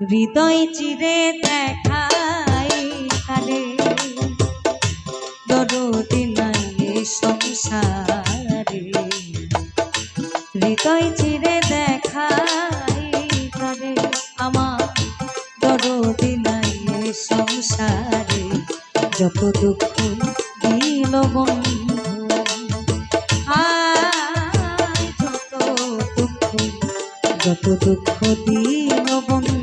হৃদয় চিরে দেখাই কারে দরদি নাই সংসারে। হৃদয় চিরে দেখাই কারে আমার দরদি নাই সংসারে। যত দুঃখ দিল বন্ধু যত দুঃখ দিল বন্ধু।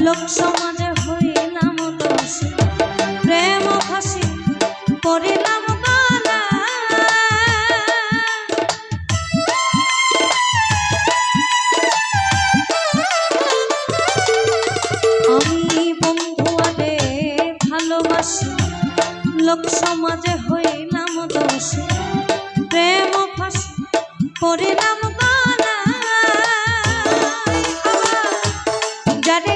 লোক সমাজে হইলাম দোষী, প্রেম ফাঁসি করিলাম গলা। আমি বন্ধু আরে ভালোবাসি, লোক সমাজে হইলাম দোষী, প্রেম ফাঁসি করিলাম গলা। যারে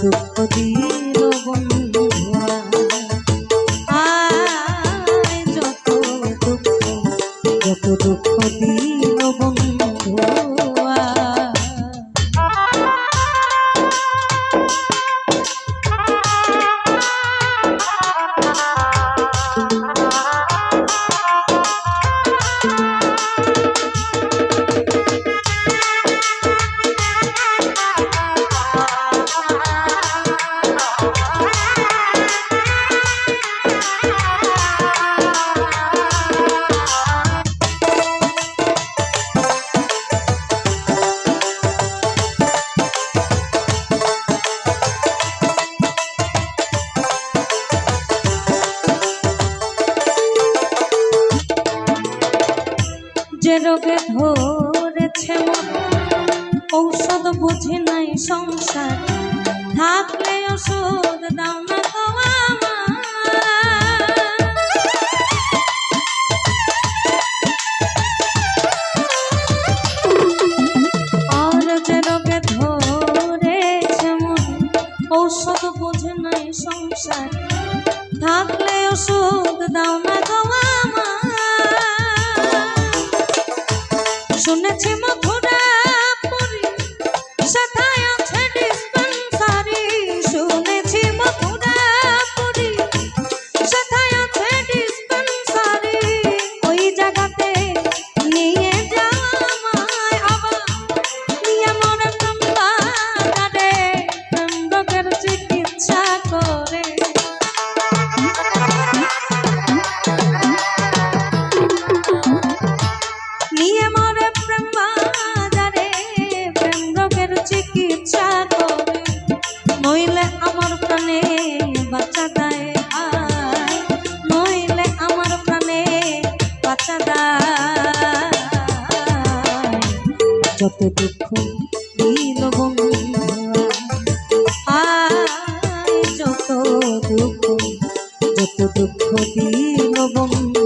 দুঃখ দিল বন্ধু যত দুঃখ দিল বন্ধু। যে রোগে ধরেছে মন ঔষধ বুঝে নাই সংসার, থাকলে ওষুধ দাও না গো আর যে রোগে ধরেছে মন ঔষধ বুঝে নাই সংসার, থাকলে ওষুধ দাও না গো শুনেছি মথুরাপুরী সেথায় আছে ডিসপেন্সারি, শুনেছি মথুরাপুরী সেথায় আছে ডিসপেন্সারি। ওই জায়গাতে নিয়ে যাও আমায় আবার, নিয়ে মরে প্রেমবাগানে প্রেম রোগের চিকিৎসা করে। নিয়ে মরে চিকিৎসা করে, নইলে আমার প্রাণে বাঁচা দেয়, নইলে আমার প্রাণে বাঁচা দেয়। যত দুঃখ দিল বন্ধু যত দুঃখ দিল বন্ধু।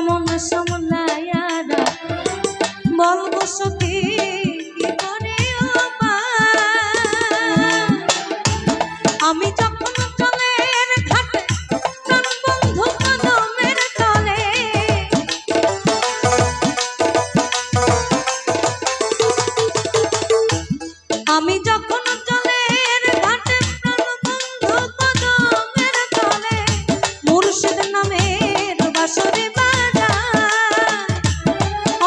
মন সামলায়া বলবো সখী কি করে আমি যখন চলের ঘাটে প্রাণ বন্ধু কদমের তলে আমি যখন চলের ঘাটে প্রাণ বন্ধু কদমের তলে মুর্শিদ নামের বাঁশরি বাজায়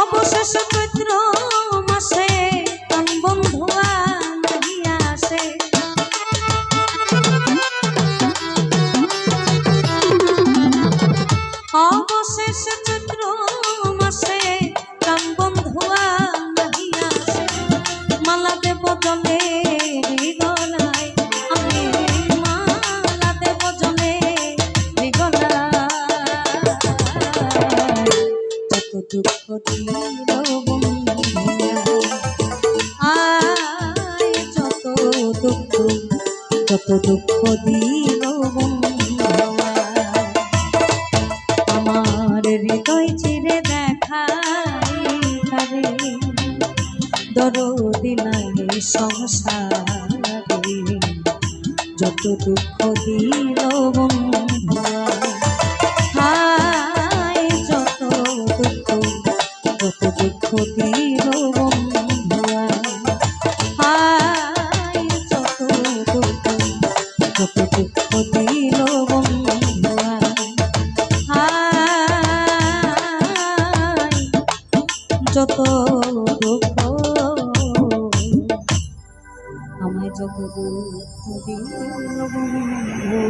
অবশেষ চৈত্র মাসে প্রাণ বন্ধু নাহিয়া আসে অবশেষ চৈত্র মাসে প্রাণ বন্ধু নাহিয়া আসে মালা দেব জলে গলায় আমি মালা দেব জলে গলায় যত দুঃখ দিল আয় যত দুঃখ দিল আমার হৃদয় চিরে দেখাই তারে দরদি নাই সংসারে যত দুঃখ দিল বন্ধুয়া হায় যত দুঃখ দিল বন্ধুয়া হায় যত দুঃখ দিল বন্ধুয়া হায় যত দুঃখ আমায় যত দুঃখ দিল বন্ধুয়া